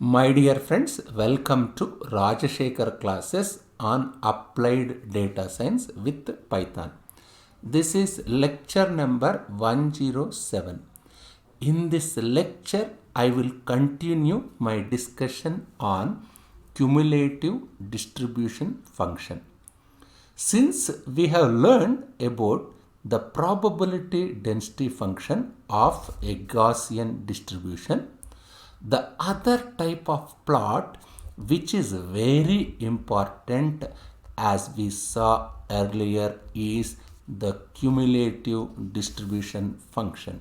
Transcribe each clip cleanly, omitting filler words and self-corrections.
My dear friends, welcome to Rajashekhar classes on applied data science with Python. This is lecture number 107. In this lecture, I will continue my discussion on cumulative distribution function. Since we have learned about the probability density function of a Gaussian distribution, the other type of plot which is very important as we saw earlier is the cumulative distribution function.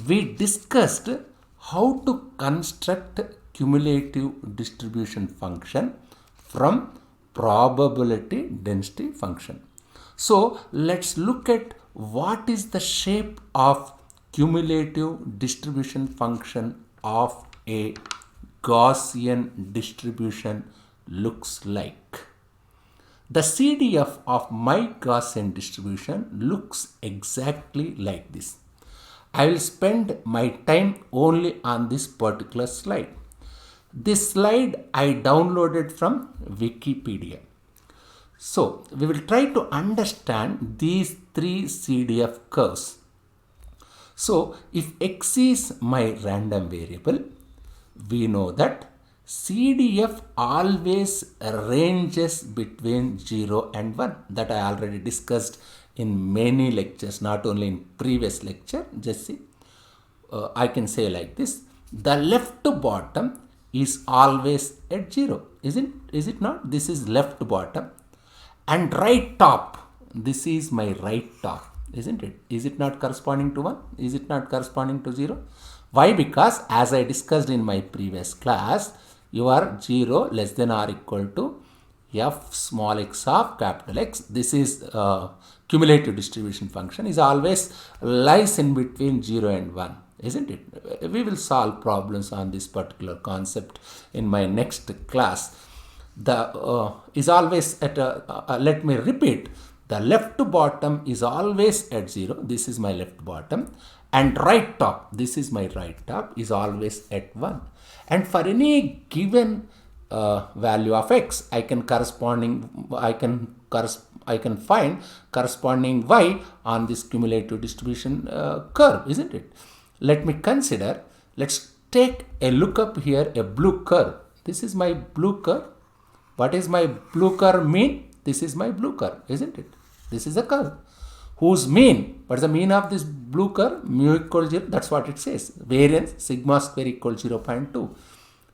We discussed how to construct cumulative distribution function from probability density function. So let's look at what is the shape of cumulative distribution function of a Gaussian distribution looks like. The CDF of my Gaussian distribution looks exactly like this. I will spend my time only on this particular slide. This slide I downloaded from Wikipedia. So we will try to understand these three CDF curves. So if x is my random variable, we know that CDF always ranges between 0 and 1. That I already discussed in many lectures, not only in previous lecture. Just see, I can say like this: the left bottom is always at 0, isn't? Is it not? This is left bottom, and right top. This is my right top, isn't it? Is it not corresponding to 1? Is it not corresponding to 0? Why? Because as I discussed in my previous class, your 0 less than or equal to f small x of capital X. This is cumulative distribution function is always lies in between 0 and 1, isn't it? We will solve problems on this particular concept in my next class. The is always at let me repeat, the left bottom is always at 0. This is my left bottom, and right top, this is my right top, is always at 1. And for any given value of x, I can find corresponding y on this cumulative distribution curve, isn't it? Let me consider. Let's take a look up here, a blue curve. This is my blue curve. What is my blue curve mean? This is my blue curve, isn't it? This is a curve whose mean, what's the mean of this blue curve? Mu equals 0, that's what it says. Variance sigma square equals 0.2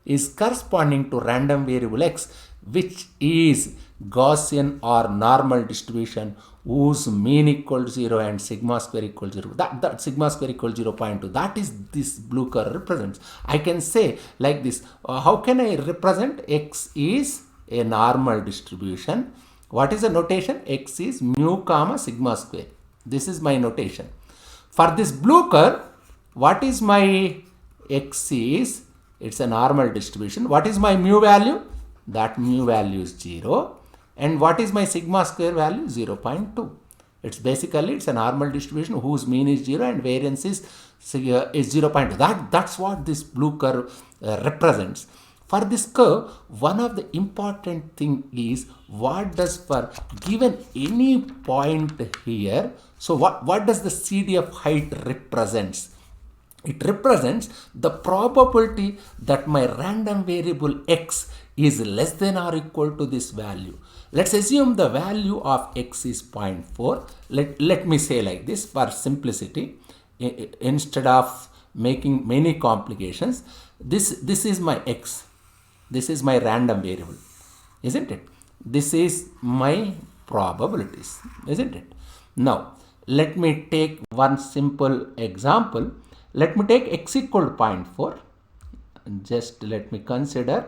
is corresponding to random variable x, which is Gaussian or normal distribution whose mean equals 0 and sigma square equals 0. That sigma square equals 0.2. That is this blue curve represents. I can say like this. How can I represent? X is a normal distribution. What is the notation? X is mu comma sigma square. This is my notation. For this blue curve, what is my x is? It's a normal distribution. What is my mu value? That mu value is 0. And what is my sigma square value? 0.2. It's basically, it's a normal distribution whose mean is 0 and variance is 0.2. That's what this blue curve represents. For this curve, one of the important thing is what does for given any point here. So what does the CDF height represents? It represents the probability that my random variable x is less than or equal to this value. Let's assume the value of x is 0.4. Let me say like this for simplicity, instead of making many complications. This is my x. This is my random variable, isn't it? This is my probabilities, isn't it? Now, let me take one simple example. Let me take x equal to 0.4. Just let me consider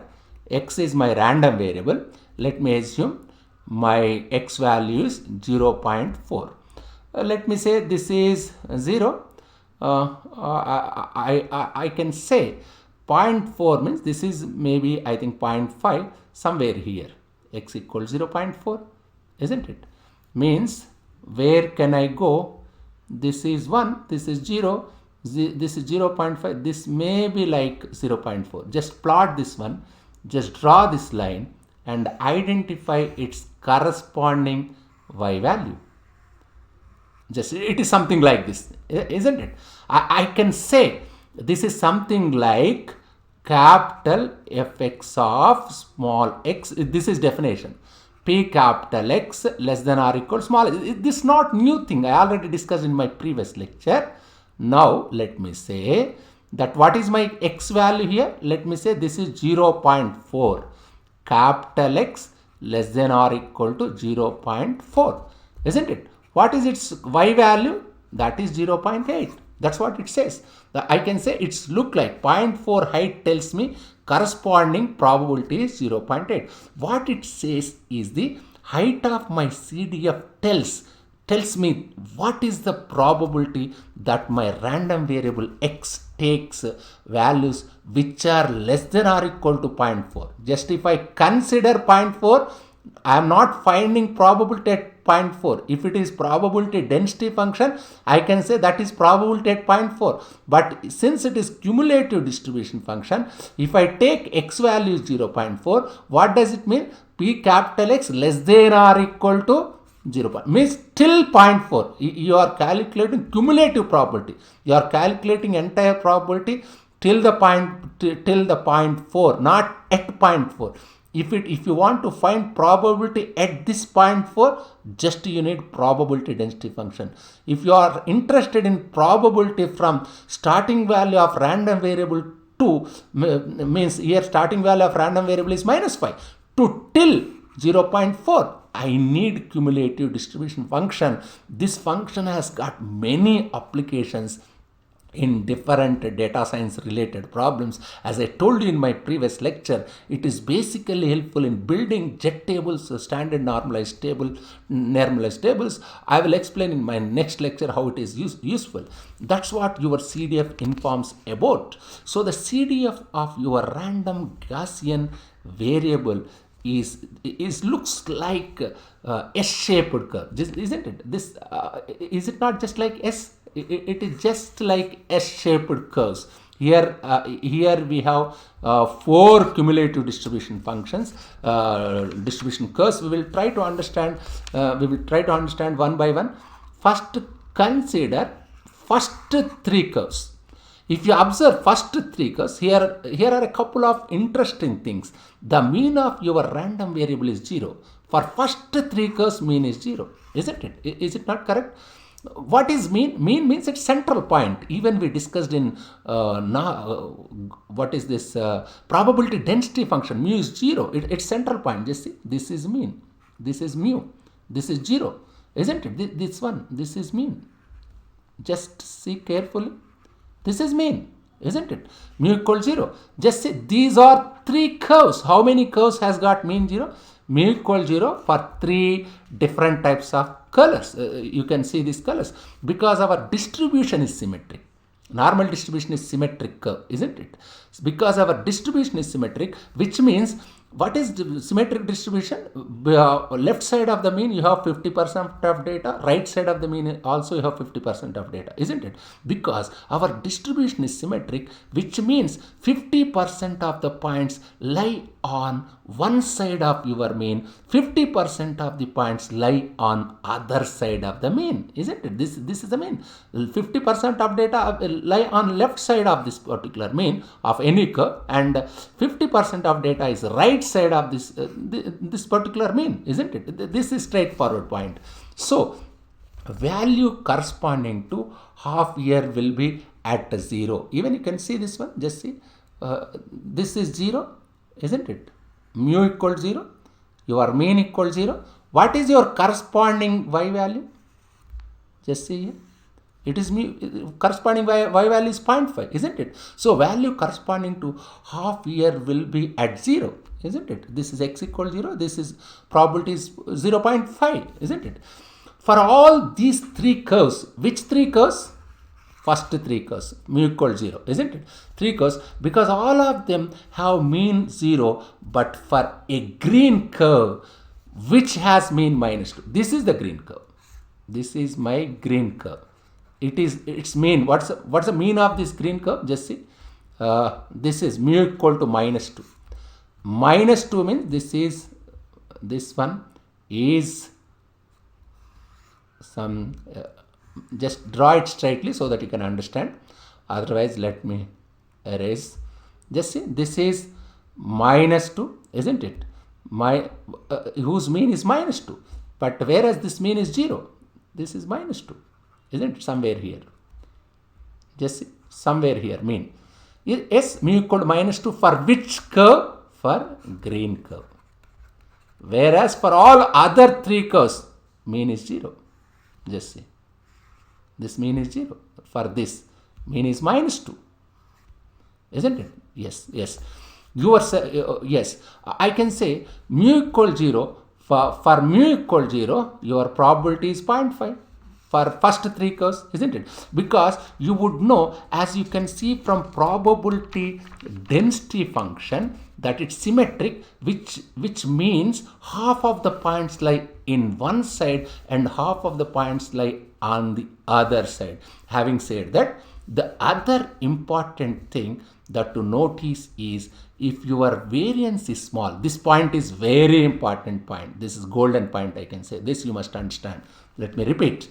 x is my random variable. Let me assume my x value is 0.4. Let me say this is 0. I can say 0.4 means this is maybe I think 0.5 somewhere here. X equals 0.4, isn't it? Means where can I go? This is 1, this is 0, this is 0.5, this may be like 0.4. Just plot this one, just draw this line and identify its corresponding y value. Just it is something like this, isn't it? I can say this is something like capital Fx of small x. This is definition. P capital X less than or equal small. This is not new thing. I already discussed in my previous lecture. Now let me say that what is my x value here? Let me say this is 0.4. Capital X less than or equal to 0.4, isn't it? What is its y value? That is 0.8. That's what it says. I can say it's look like 0.4 height tells me corresponding probability is 0.8. What it says is the height of my CDF tells me what is the probability that my random variable x takes values which are less than or equal to 0.4. Just if I consider 0.4, I am not finding probability at 0.4. If it is probability density function, I can say that is probability at 0.4. But since it is cumulative distribution function, if I take x value is 0.4, what does it mean? P capital X less than or equal to 0. Means till 0.4. You are calculating cumulative probability. You are calculating entire probability till the 0.4, not at 0.4. If you want to find probability at this 0.4, just you need probability density function. If you are interested in probability from starting value of random variable to, means here starting value of random variable is -5 to till 0.4, I need cumulative distribution function. This function has got many applications in different data science related problems. As I told you in my previous lecture, it is basically helpful in building jet tables, standard normalized tables. I will explain in my next lecture how it is useful. That's what your CDF informs about. So the CDF of your random Gaussian variable is looks like S-shaped curve, isn't it? This is it not just like S? It is just like S-shaped curves. Here we have 4 cumulative distribution functions, distribution curves. We will try to understand. One by one. First, consider first 3 curves. If you observe first 3 curves, here are a couple of interesting things. The mean of your random variable is 0. For first 3 curves, mean is 0, isn't it? Is it not correct? What is mean? Mean means its central point. Even we discussed in what is this probability density function. Mu is 0. Its central point. Just see, this is mean. This is mu. This is 0, isn't it? This one. This is mean. Just see carefully. This is mean, isn't it? Mu equals 0. Just see, these are 3 curves. How many curves has got mean 0? Mu equals 0 for 3 different types of colors. You can see these colors because our distribution is symmetric. Normal distribution is symmetric curve, isn't it? Because our distribution is symmetric, which means what is the symmetric distribution? Left side of the mean you have 50% of data, right side of the mean also you have 50% of data, isn't it? Because our distribution is symmetric, which means 50% of the points lie on one side of your mean, 50% of the points lie on other side of the mean, isn't it? This is the mean. 50% of data lie on left side of this particular mean of any curve, and 50% of data is right side of this particular mean, isn't it? This is straightforward point. So value corresponding to half year will be at 0. Even you can see this one. Just see, this is 0, isn't it? Mu equals 0. Your mean equals 0. What is your corresponding y value? Just see here. It is mu, corresponding y value is 0.5, isn't it? So value corresponding to half year will be at 0, isn't it? This is x equals 0. This is probability is 0.5, isn't it? For all these 3 curves, which 3 curves? First 3 curves, mu equals 0, isn't it? 3 curves, because all of them have mean 0, but for a green curve which has mean -2. This is the green curve. This is my green curve. its mean. What's the mean of this green curve? Just see. This is mu equal to -2. -2 means this one is some. Just draw it straightly so that you can understand. Otherwise, let me erase. Just see, this is -2, isn't it? Whose mean is -2, but whereas this mean is 0, this is -2, isn't it? Somewhere here. Just see, somewhere here mean. Yes, mu equal to -2 for which curve? For green curve. Whereas for all other 3 curves, mean is 0. Just see. This mean is 0. For this, mean is -2. Isn't it? Yes, yes. Yes, I can say mu equal 0. For mu equal 0, your probability is 0.5 for first 3 curves, isn't it? Because you would know, as you can see from probability density function, that it's symmetric, which means half of the points lie in one side and half of the points lie on the other side. Having said that, the other important thing that to notice is, if your variance is small, this point is very important point. This is golden point, I can say. This you must understand. Let me repeat.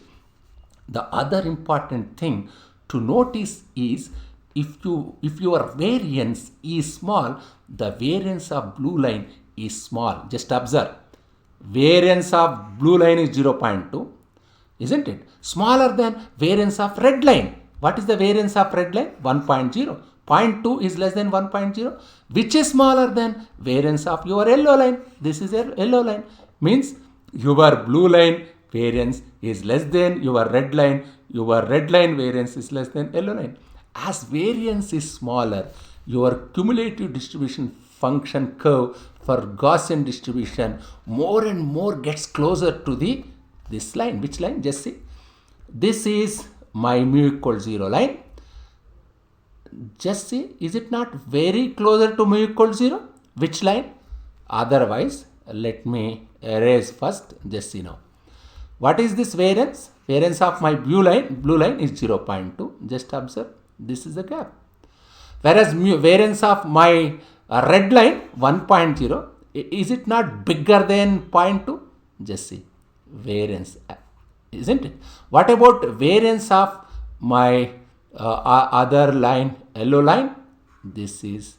The other important thing to notice is, if your variance is small, the variance of blue line is small. Just observe. Variance of blue line is 0.2, isn't it? Smaller than variance of red line. What is the variance of red line? 1.0. 0.2 is less than 1.0, which is smaller than variance of your yellow line. This is a yellow line. Means your blue line variance is less than your red line. Your red line variance is less than yellow line. As variance is smaller, your cumulative distribution function curve for Gaussian distribution more and more gets closer to this line. Which line? Just see. This is my mu equal 0 line. Just see, is it not very closer to mu equal 0? Which line? Otherwise, let me erase first. Just see now. What is this variance? Variance of my blue line is 0.2. Just observe. This is the gap. Whereas variance of my red line 1.0. Is it not bigger than 0.2? Just see. Variance, isn't it? What about variance of my other line, yellow line? This is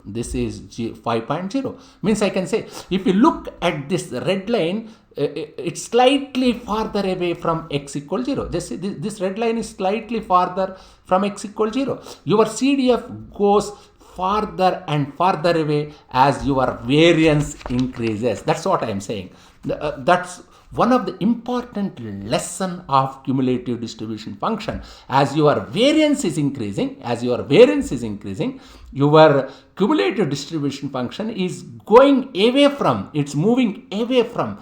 5.0. Means I can say, if you look at this red line, it's slightly farther away from x equal 0. Just see, this red line is slightly farther from x equal 0. Your CDF goes farther and farther away as your variance increases. That's what I am saying. That's one of the important lesson of cumulative distribution function. As your variance is increasing, your cumulative distribution function is going away from, it's moving away from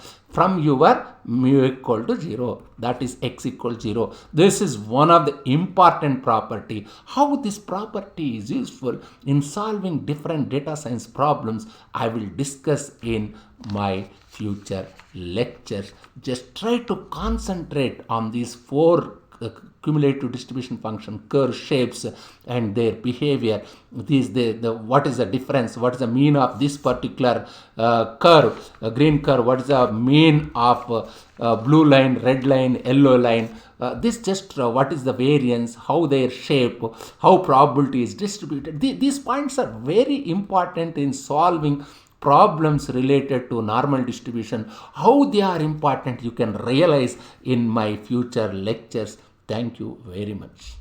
your mu equal to 0, that is x equal 0. This is one of the important property. How this property is useful in solving different data science problems, I will discuss in my future lectures. Just try to concentrate on these 4 cumulative distribution function curve shapes and their behavior. What is the difference? What is the mean of this particular curve, green curve? What is the mean of blue line, red line, yellow line? What is the variance, how their shape, how probability is distributed. These points are very important in solving problems related to normal distribution. How they are important, you can realize in my future lectures. Thank you very much.